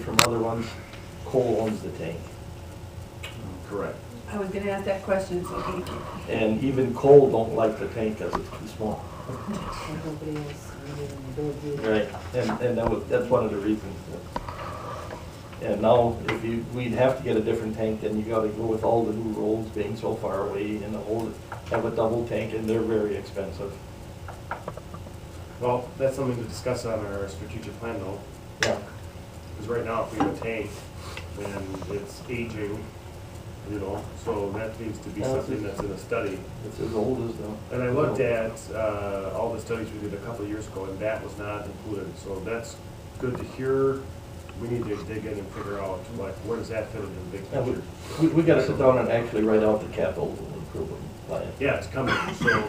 from other ones, Cole owns the tank. Correct. I was gonna ask that question, so thank you. And even Cole don't like the tank because it's too small. Nobody else really enjoyed Right, and that's one of the reasons. And now, we'd have to get a different tank, then you gotta go with all the new roads being so far away, and have a double tank, and they're very expensive. Well, that's something to discuss on our strategic plan though, Yeah. because right now if we have a tank and it's aging, you know, so that needs to be Yeah, something that's in a study. It's as old as the. And I looked at all the studies we did a couple of years ago and that was not included, so that's good to hear. We need to dig in and figure out like where does that fit in the big Yeah, picture. we gotta sit down and actually write out the capital improvement plan. Yeah, it's coming. So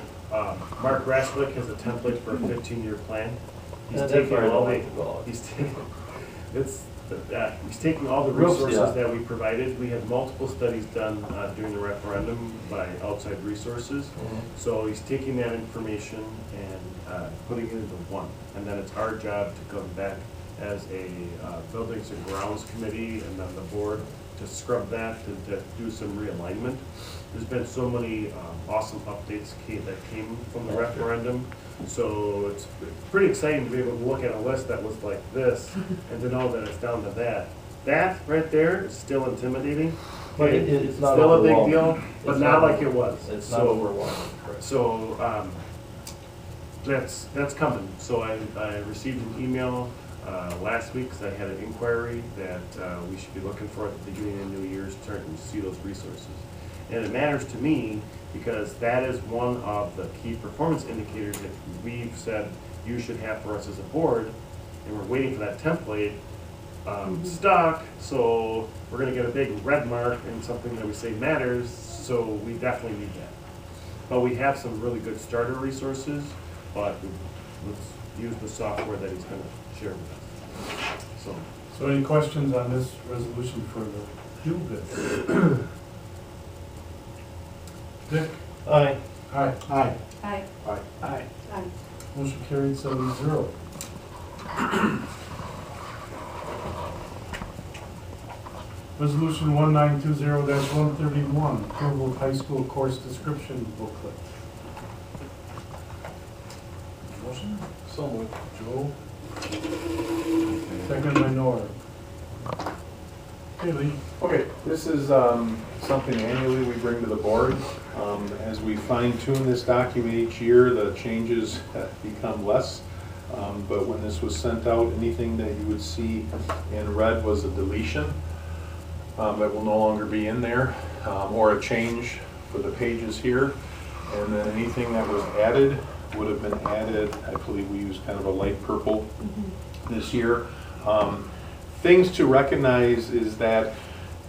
Mark Raslick has a template for a 15-year plan. He's Yeah, that's taking where I all don't the, like to go. he's taking all the Roofs, resources yeah. that we provided. We had multiple studies done during the referendum by outside resources. Mhm. So he's taking that information and putting it into one. And then it's our job to come back as a buildings and grounds committee and then the board to scrub that, to do some realignment. There's been so many awesome updates that came from the referendum. So it's pretty exciting to be able to look at a list that was like this and to know that it's down to that. That right there is still intimidating. But Okay? it's not still a big overwhelming. deal, but It's not not- like it was. It's not So- overwhelming. So that's coming. So I received an email last week because I had an inquiry that we should be looking for at the beginning of New Year's, starting to see those resources. And it matters to me because that is one of the key performance indicators that we've said you should have for us as a board, and we're waiting for that template stock, so we're gonna get a big red mark and something that we say matters, so we definitely need that. But we have some really good starter resources, but let's use the software that he's gonna share with us. So any questions on this resolution for the fuel bid? Dick? Aye. Aye. Aye. Aye. Aye. Aye. Motion carried 7-0. Resolution 1920-131, approval of high school course description booklet. Motion? So moved. Joe? Second by Nora. Haley? Okay, this is something annually we bring to the board. As we fine tune this document each year, the changes become less. But when this was sent out, anything that you would see in red was a deletion that will no longer be in there, or a change for the pages here. And then anything that was added would have been added, I believe we used kind of a light purple this year. Things to recognize is that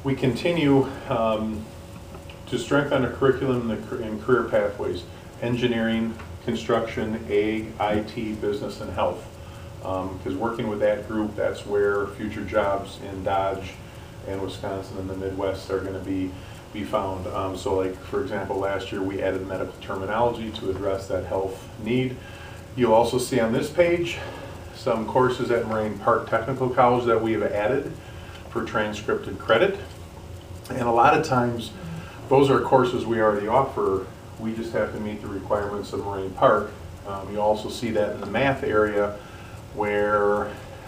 we continue to strengthen the curriculum in career pathways, engineering, construction, ag, IT, business, and health. Because working with that group, that's where future jobs in Dodge and Wisconsin and the Midwest are going to be found. So like, for example, last year we added medical terminology to address that health need. You'll also see on this page some courses at Moraine Park Technical College that we have added for transcripted credit. And a lot of times, those are courses we already offer. We just have to meet the requirements of Moraine Park. You also see that in the math area where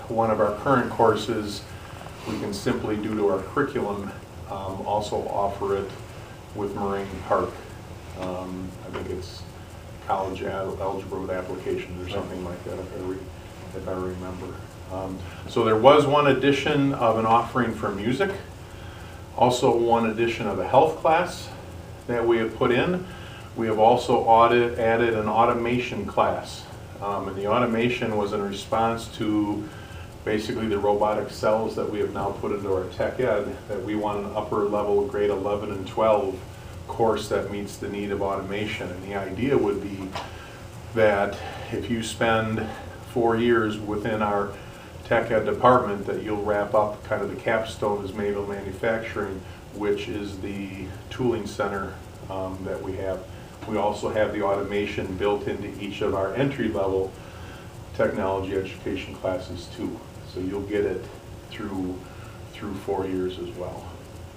one of our current courses we can simply, due to our curriculum, also offer it with Moraine Park. I think it's college algebra with applications or something like that, if I remember. So there was one edition of an offering for music, also one edition of a health class that we have put in. We have also added an automation class. And the automation was in response to basically the robotic cells that we have now put into our tech ed, that we want an upper level grade 11 and 12 course that meets the need of automation. And the idea would be that if you spend 4 years within our tech ed department, that you'll wrap up kind of the capstone is Mayville Manufacturing, which is the tooling center that we have. We also have the automation built into each of our entry-level technology education classes too. So you'll get it through 4 years as well.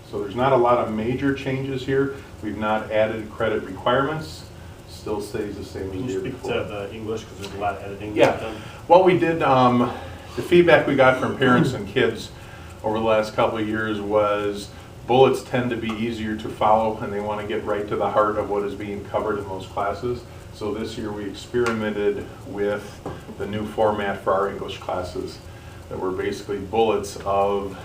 So there's not a lot of major changes here. We've not added credit requirements. Still stays the same Can as the you year speak before. to the English, because there's a lot of editing Yeah. done? What we did, the feedback we got from parents and kids over the last couple of years was bullets tend to be easier to follow and they want to get right to the heart of what is being covered in those classes. So this year we experimented with the new format for our English classes that were basically bullets of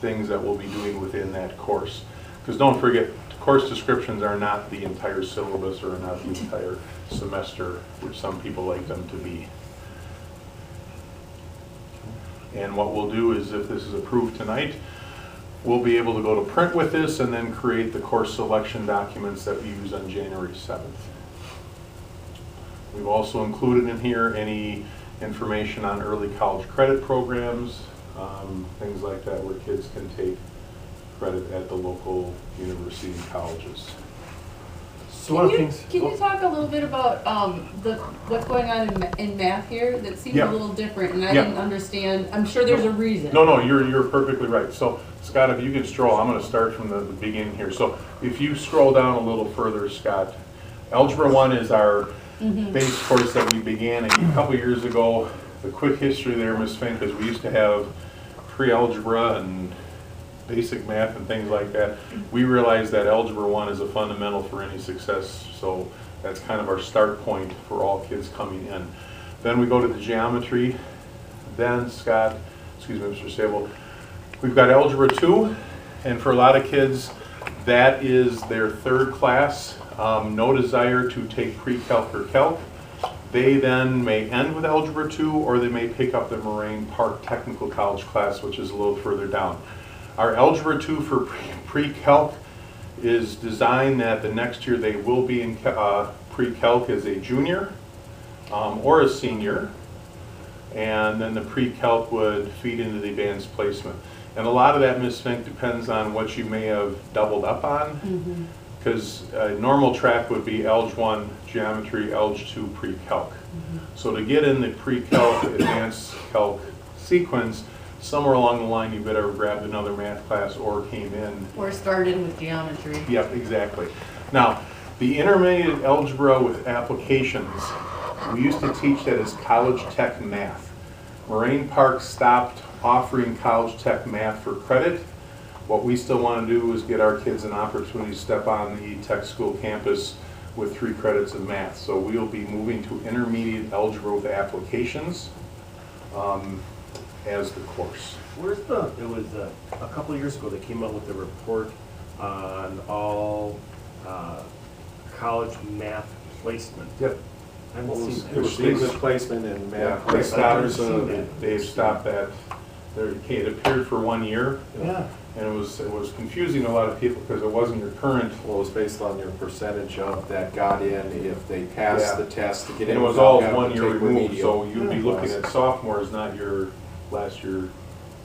things that we'll be doing within that course. Because don't forget, course descriptions are not the entire syllabus or not the entire semester, which some people like them to be. And what we'll do is, if this is approved tonight, we'll be able to go to print with this and then create the course selection documents that we use on January 7th. We've also included in here any information on early college credit programs, things like that, where kids can take credit at the local university and colleges. So one of the things. Can you talk a little bit about what's going on in math here? That seems Yeah. a little different, and I Yeah. didn't understand. I'm sure there's a reason. No, you're perfectly right. So Scott, if you can stroll, I'm going to start from the beginning here. So if you scroll down a little further, Scott, Algebra 1 is our base course that we began a couple years ago. The quick history there, Ms. Fink, is we used to have pre-algebra and basic math and things like that. We realized that Algebra 1 is a fundamental for any success, so that's kind of our start point for all kids coming in. Then we go to the geometry. Then Scott, excuse me, Mr. Sable, we've got Algebra 2, and for a lot of kids, that is their third class. No desire to take pre-calc or calc. They then may end with Algebra 2, or they may pick up the Moraine Park Technical College class, which is a little further down. Our Algebra 2 for pre-calc is designed that the next year they will be in pre-calc as a junior or a senior, and then the pre-calc would feed into the advanced placement. And a lot of that, Ms. Fink, depends on what you may have doubled up on, because a normal track would be Alg 1 geometry, Alg 2 pre-calc. So to get in the pre-calc advanced calc sequence, somewhere along the line you better have grabbed another math class or came in. Or started with geometry. Yep, exactly. Now, the intermediate algebra with applications, we used to teach that as college tech math. Moraine Park stopped offering college tech math for credit. What we still want to do is get our kids an opportunity to step on the tech school campus with 3 credits of math. So we'll be moving to intermediate algebra with applications as the course. Where's the, it was a couple of years ago, they came out with a report on all college math placement. Yep. I haven't seen There that. was student placement and Yeah, math they placement. stopped, they've stopped that. It appeared for 1 year, Yeah, and it was confusing to a lot of people because it wasn't your current. well, it was based on your percentage of that got in, if they passed Yeah. the test to get And in. it was without all having to 1 year take removed, remedial. so you'd be looking at sophomores, not your last year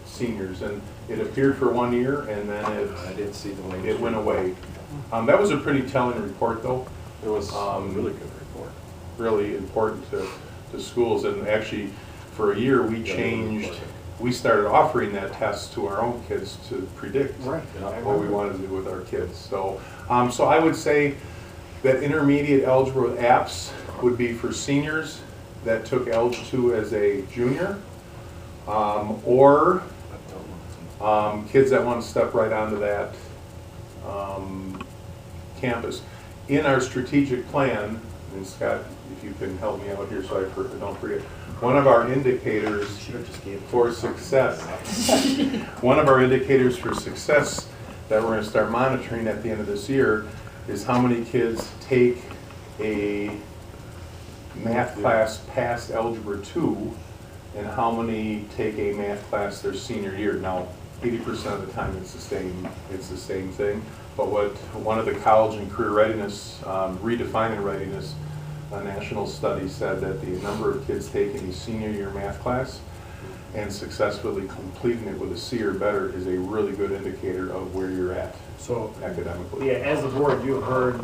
seniors. And it appeared for 1 year, and then I didn't see the latest. it went away. That was a pretty telling report, though. It was a really good report. Really important to schools, and actually, for a year, we started offering that test to our own kids to predict Right. what we wanted to do with our kids. So, so I would say that intermediate algebra apps would be for seniors that took Alg 2 as a junior, or kids that want to step right onto that campus. In our strategic plan, and Scott, if you can help me out here so I don't forget, one of our indicators for success, one of our indicators for success that we're going to start monitoring at the end of this year is how many kids take a math class past Algebra 2 and how many take a math class their senior year. Now, 80% of the time it's the same thing. But what one of the college and career readiness, redefining readiness, a national study said that the number of kids taking a senior year math class and successfully completing it with a C or better is a really good indicator of where you're at So, academically. yeah, as a board, you've heard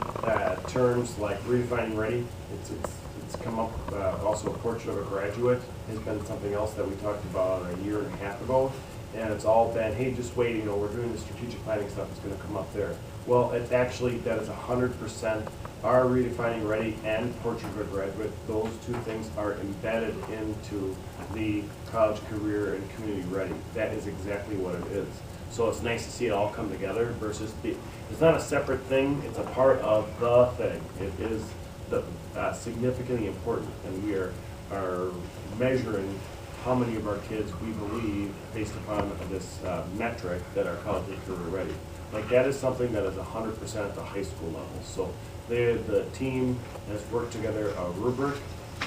terms like redefining ready. It's come up, also a portrait of a graduate has been something else that we talked about a year and a half ago. and it's all been, hey, just wait, we're doing the strategic planning stuff, it's gonna come up there. Well, it's actually, that is 100%, our Redefining Ready and Portrait of a Graduate, those two things are embedded into the college career and community ready. That is exactly what it is. So it's nice to see it all come together versus it's not a separate thing, it's a part of the thing. It is significantly important, and we are measuring how many of our kids we believe, based upon this metric, that are college and career ready. Like, that is something that is 100% at the high school level. So the team has worked together a rubric,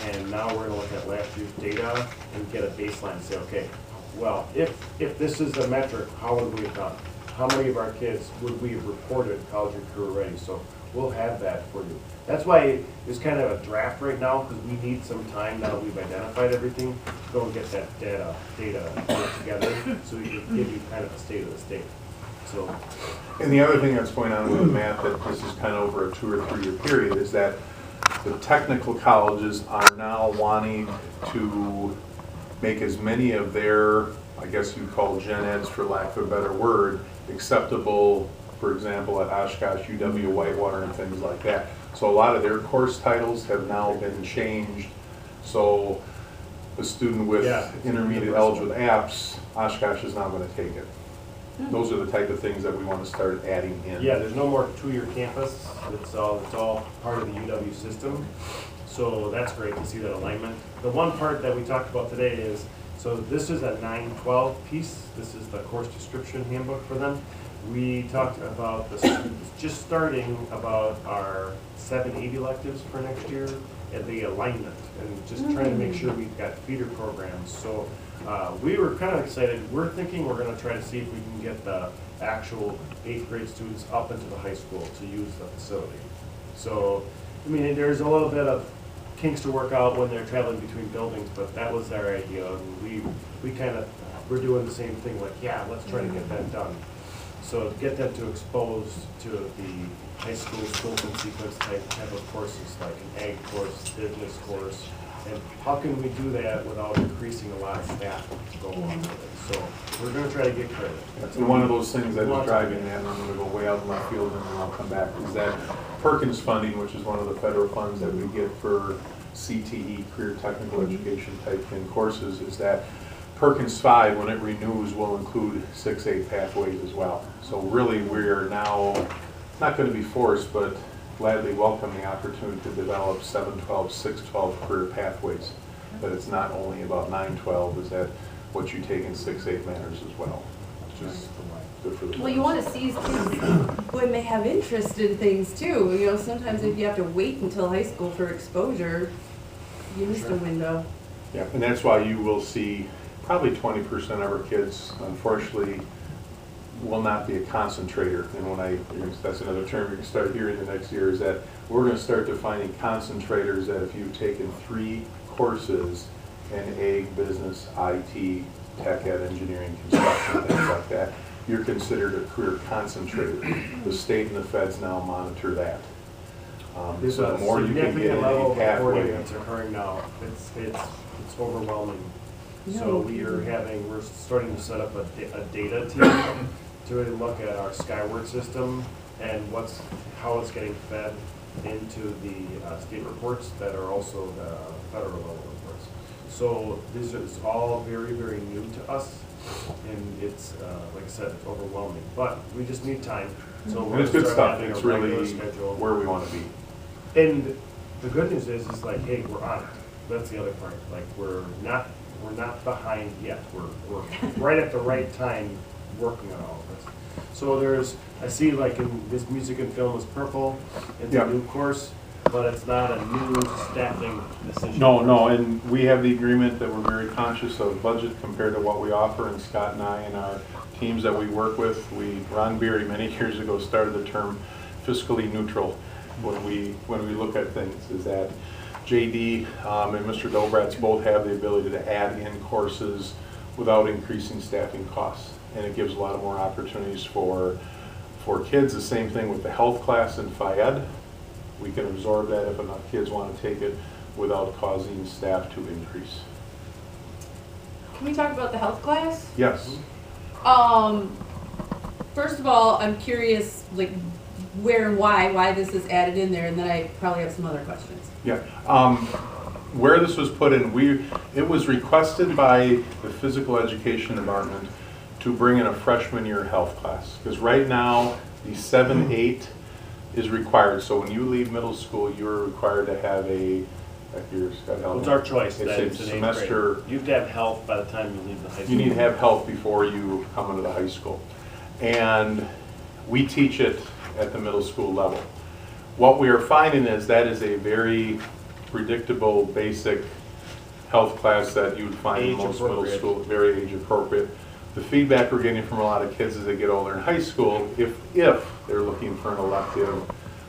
and now we're gonna look at last year's data and get a baseline and say, okay, well, if this is the metric, how would we have done? How many of our kids would we have reported college and career ready? So we'll have that for you. That's why it's kind of a draft right now, because we need some time now that we've identified everything to go and get that data put together, so we can give you kind of a state of the state. So, and the other thing that's going on with the math, that this is kind of over a 2 or 3 year period, is that the technical colleges are now wanting to make as many of their, I guess you'd call gen eds for lack of a better word, acceptable, for example, at Oshkosh, UW, Whitewater, and things like that. So a lot of their course titles have now been changed. So a student with intermediate eligible apps, Oshkosh is not going to take it. Those are the type of things that we want to start adding in. yeah, there's no more 2-year campus. It's all part of the UW system. So that's great to see that alignment. The one part that we talked about today is, so this is a 9-12 piece. This is the course description handbook for them. We talked about the students just starting about our 7-8 electives for next year and the alignment, and just trying to make sure we've got feeder programs. So we were kind of excited. We're thinking we're going to try to see if we can get the actual 8th grade students up into the high school to use the facility. So, I mean, there's a little bit of kinks to work out when they're traveling between buildings, but that was our idea. And we kind of, we're doing the same thing, like, yeah, let's try to get that done. So to get them to expose to the high school skills and sequence type of courses, like an ag course, business course, and how can we do that without increasing a lot of staff to go along with it? So we're going to try to get credit. That's one of those things that is driving that, and I'm going to go way out in left field and then I'll come back, is that Perkins funding, which is one of the federal funds that we get for CTE, career technical education type in courses, is that Perkins 5, when it renews, will include 6-8 pathways as well. So really, we're now not going to be forced, but gladly welcome the opportunity to develop 7-12, 6-12 career pathways. But it's not only about 9-12, is that what you take in 6-8 matters as well. Which is good for the Well, you want to seize kids when they have interest in things too. You know, sometimes if you have to wait until high school for exposure, you missed a window. Yeah, and that's why you will see probably 20% of our kids, unfortunately, will not be a concentrator. And when that's another term you can start hearing the next year, is that we're going to start defining concentrators that if you've taken 3 courses in ag, business, IT, tech ed, engineering, construction, things like that, you're considered a career concentrator. The state and the feds now monitor that. There's so the more you can get in level a of reporting pathway, that's occurring now. It's overwhelming. So we're starting to set up a data team to really look at our Skyward system and how it's getting fed into the state reports that are also the federal level reports. So this is all very, very new to us, and it's like I said, it's overwhelming. But we just need time. So and it's good stuff. It's really where we want to be. And the good news is like, hey, we're on it. That's the other part. Like we're not behind yet. We're right at the right time working on all of this. So I see like in this music and film is purple. It's a new course, but it's not a new staffing decision. No, and we have the agreement that we're very conscious of budget compared to what we offer, and Scott and I and our teams that we work with, Ron Beery many years ago started the term fiscally neutral when we look at things, is that JD and Mr. Dobratz both have the ability to add in courses without increasing staffing costs. And it gives a lot of more opportunities for kids. The same thing with the health class in Phi-Ed. We can absorb that if enough kids want to take it without causing staff to increase. Can we talk about the health class? Yes. First of all, I'm curious, like, where and why this is added in there, and then I probably have some other questions. Yeah, where this was put in, it was requested by the physical education department to bring in a freshman year health class. Because right now, the 7-8 is required. So when you leave middle school, you're required to have It's our choice. That It's it's a an 8th semester. grade. You have to have health by the time you leave the high school. You need to have health before you come into the high school. And we teach it at the middle school level. What we are finding is that is a very predictable, basic health class that you would find in most middle school, very age appropriate. The feedback we're getting from a lot of kids as they get older in high school, if they're looking for an elective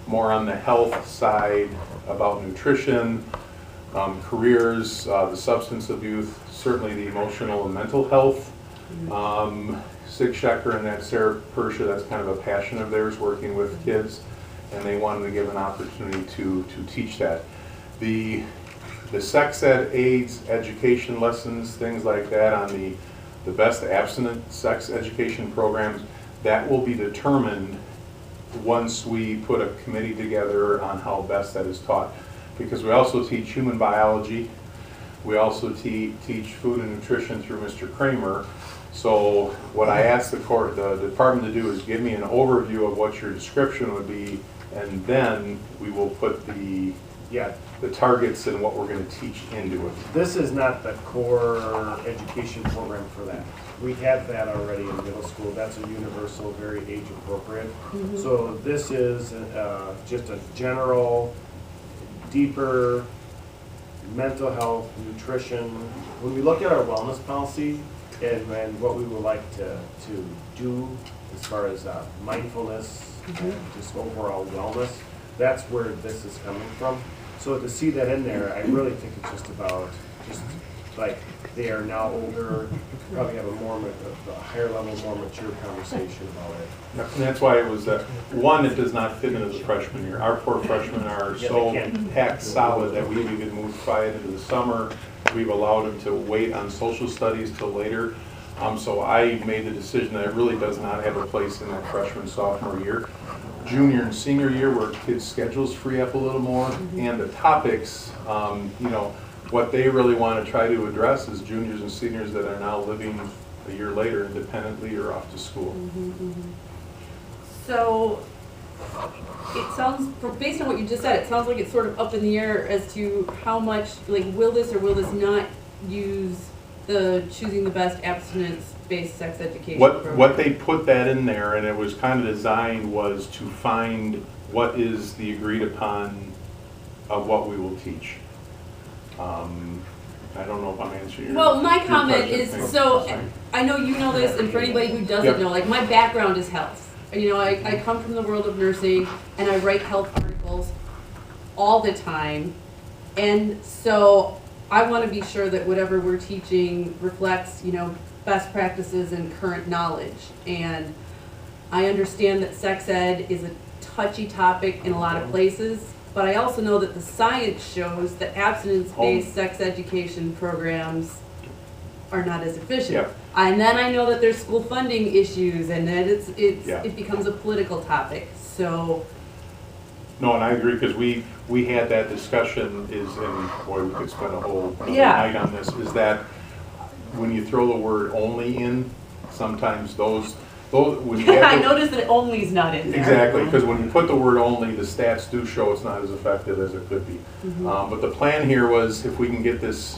more on the health side about nutrition, careers, the substance abuse, certainly the emotional and mental health. Sig Schechter and that Sarah Persha, that's kind of a passion of theirs, working with kids, and they wanted to give an opportunity to teach that. The sex ed, AIDS, education lessons, things like that on the best abstinent sex education programs, that will be determined once we put a committee together on how best that is taught. Because we also teach human biology, we also teach food and nutrition through Mr. Kramer. So what I asked the department to do is give me an overview of what your description would be, and then we will put the targets and what we're going to teach into it. This is not the core education program for that. We have that already in middle school. That's a universal, very age appropriate. So this is just a general, deeper mental health, nutrition. When we look at our wellness policy and what we would like to do as far as mindfulness and just overall wellness, that's where this is coming from. So to see that in there, I really think it's just about, like, they are now older, probably have a higher level, more mature conversation about it. And that's why it was one, it does not fit into the freshman year. Our poor freshmen are so packed solid that we even moved quiet into the summer. We've allowed them to wait on social studies till later. So I made the decision that it really does not have a place in that freshman, sophomore year. Junior and senior year, where kids' schedules free up a little more, and the topics, what they really want to try to address is juniors and seniors that are now living a year later independently or off to school. So it sounds, based on what you just said, it sounds like it's sort of up in the air as to how much, like, will this or will this not use the choosing the best abstinence-based sex education program? What they put that in there, and it was kind of designed, was to find what is the agreed upon of what we will teach. I don't know if I'm answering your Well, my your comment question. is, so I know you know this, and for anybody who doesn't know, like, my background is health. You know, I come from the world of nursing, and I write health articles all the time, and so I want to be sure that whatever we're teaching reflects, best practices and current knowledge. And I understand that sex ed is a touchy topic in a lot of places, but I also know that the science shows that abstinence-based sex education programs are not as efficient. Yeah. And then I know that there's school funding issues, and that Yeah. it becomes a political topic. So No, and I agree, because we had that discussion, and boy, we could spend a whole Yeah. night on this, is that when you throw the word only in, sometimes those when you I have noticed that only's not in there. exactly, because when you put the word only, the stats do show it's not as effective as it could be. But the plan here was, if we can get this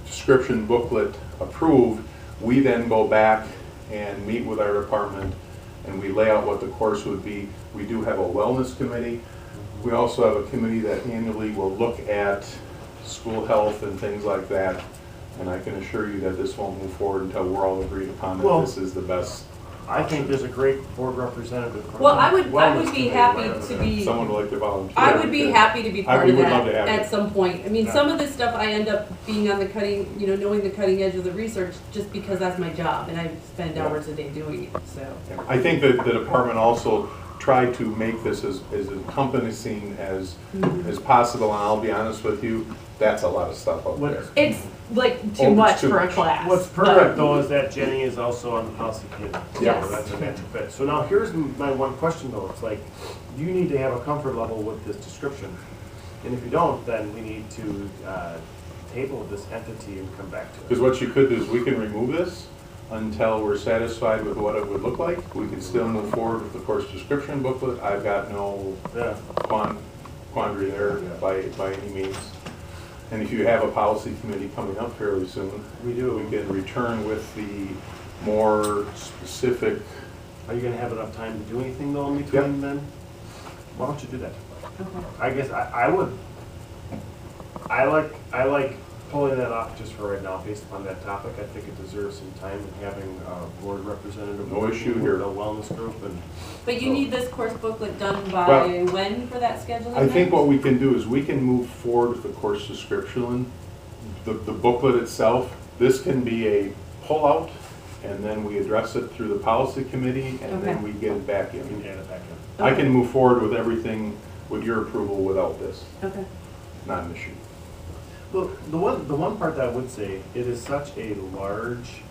description booklet approved, we then go back and meet with our department, and we lay out what the course would be. We do have a wellness committee. We also have a committee that annually will look at school health and things like that. And I can assure you that this won't move forward until we're all agreed upon that Well, this is the best. I think there's a great board representative. from Well, the I would wellness be committee happy right over to there. be. Someone would like to volunteer. I would be happy to be part we of would that love to have at you. some point. I mean, Yeah. some of this stuff I end up being on the cutting, knowing the cutting edge of the research just because that's my job and I spend Yeah. hours a day doing it, so. I think that the department also tried to make this as encompassing as possible, and I'll be honest with you, that's a lot of stuff up there. It's like Oh, too it's much too for a much. class. What's perfect though is that Jenny is also on the policy committee. Yes. So that's a natural fit. So now here's my one question though, it's like, you need to have a comfort level with this description. And if you don't, then we need to table this entity and come back to it. Because what you could do is we can remove this until we're satisfied with what it would look like. We can still move forward with the course description booklet. I've got no Yeah. quandary there by any means. And if you have a policy committee coming up fairly soon, We do. we can return with the more specific. Are you gonna have enough time to do anything though in between then? Why don't you do that? Okay. I guess I would, I like pulling that off just for right now based upon that topic. I think it deserves some time and having a board representative. No issue with here. A wellness group and. But you need this course booklet done by Well, when for that scheduling? I think night? what we can do is we can move forward with the course description, the booklet itself. This can be a pullout, and then we address it through the policy committee, and then Okay. we get it back You can in. add it back in. I can move forward with everything with your approval without this, Okay. not an issue. The one part that I would say, it is such a large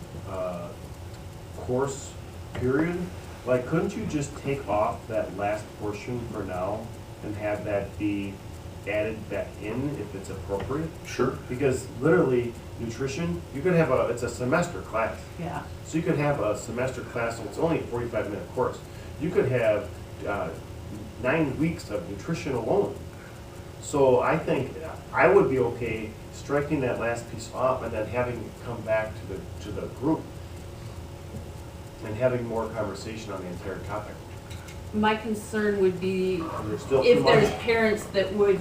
course period. Like, couldn't you just take off that last portion for now and have that be added back in if it's appropriate? Sure. Because literally, nutrition, you could have it's a semester class. Yeah. So you could have a semester class, and it's only a 45-minute course. You could have 9 weeks of nutrition alone. So I think I would be okay striking that last piece off and then having it come back to the group and having more conversation on the entire topic. My concern would be And there's still too if there's much. parents that would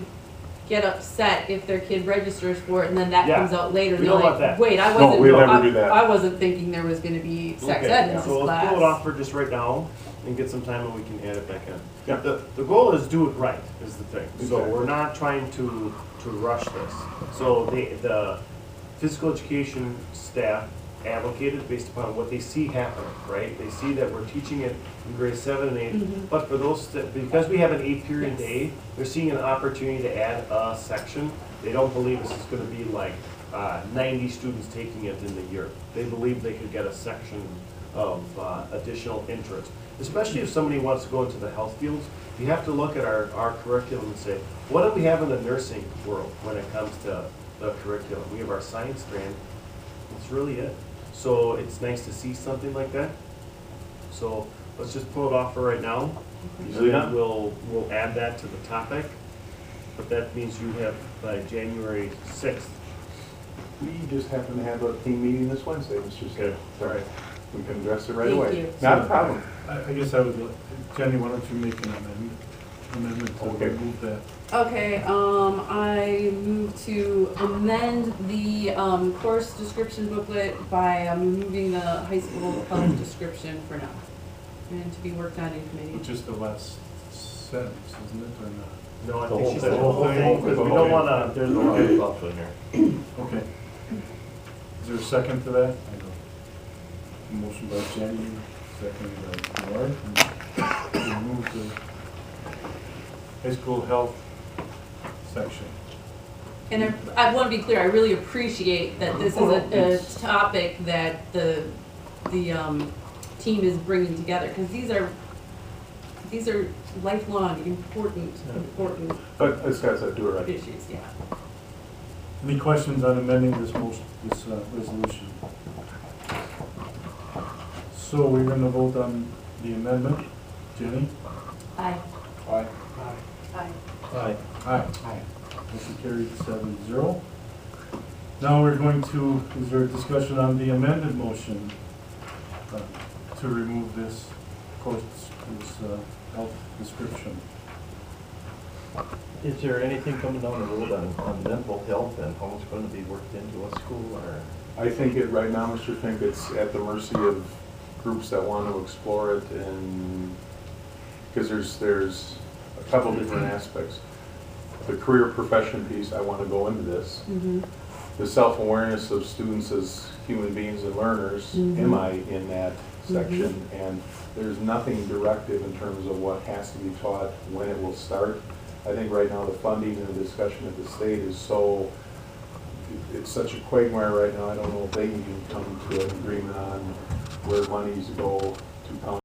get upset if their kid registers for it and then that Yeah. comes out later. We They're don't want like, that. wait, I No, wasn't, we'd never do that. I wasn't thinking there was gonna be sex Okay, ed in this so let's class. pull it off for just right now and get some time and we can add it back in. Yeah. The goal is do it right, is the thing. So Exactly. we're not trying to rush this. So the physical education staff advocated based upon what they see happening, right? They see that we're teaching it in grades 7 and 8, Mhm. but for those, because we have an 8-period Yes. day, they're seeing an opportunity to add a section. They don't believe this is gonna be like 90 students taking it in the year. They believe they could get a section of additional interest. Especially if somebody wants to go into the health fields, you have to look at our curriculum and say, what do we have in the nursing world when it comes to the curriculum? We have our science strand, that's really it. So it's nice to see something like that. So let's just pull it off for right now. Easily And done. we'll add that to the topic, but that means you have by January 6th. We just happen to have a team meeting this Wednesday, Mr. Smith. All right. We can address it right Thank away. you. Not a problem. I guess I would, Jenny, why don't you make an amendment to Okay. remove that? Okay, I move to amend the, course description booklet by removing the high school health description for now. And to be worked on in committee. Just the last sentence, isn't it, or not? No, I The think whole she said the thing. whole thing, because we don't wanna, there's There's a lot of no. stuff in there. Okay. Is there a second to that? Motion by Jenny, second by Laura. To remove the high school health section. And I want to be clear, I really appreciate that this is a topic that the team is bringing together, because these are lifelong, important But as guys, I do it right. issues, yeah. Any questions on amending this resolution? So we're gonna vote on the amendment. Jenny? Aye. Aye. Aye. Aye. Aye. Motion carried 7-0. Now we're going to, is there a discussion on the amended motion to remove this course, this health description? Is there anything coming down the road on mental health and how it's going to be worked into a school or? I think right now, Mr. Fink, it's at the mercy of groups that want to explore it, and because there's a couple different aspects. The career profession piece, I want to go into this. Mm-hmm. The self-awareness of students as human beings and learners, Mhm. am I in that section, and there's nothing directive in terms of what has to be taught, when it will start. I think right now the funding and the discussion at the state is so, it's such a quagmire right now, I don't know if they can come to an agreement on where monies go to county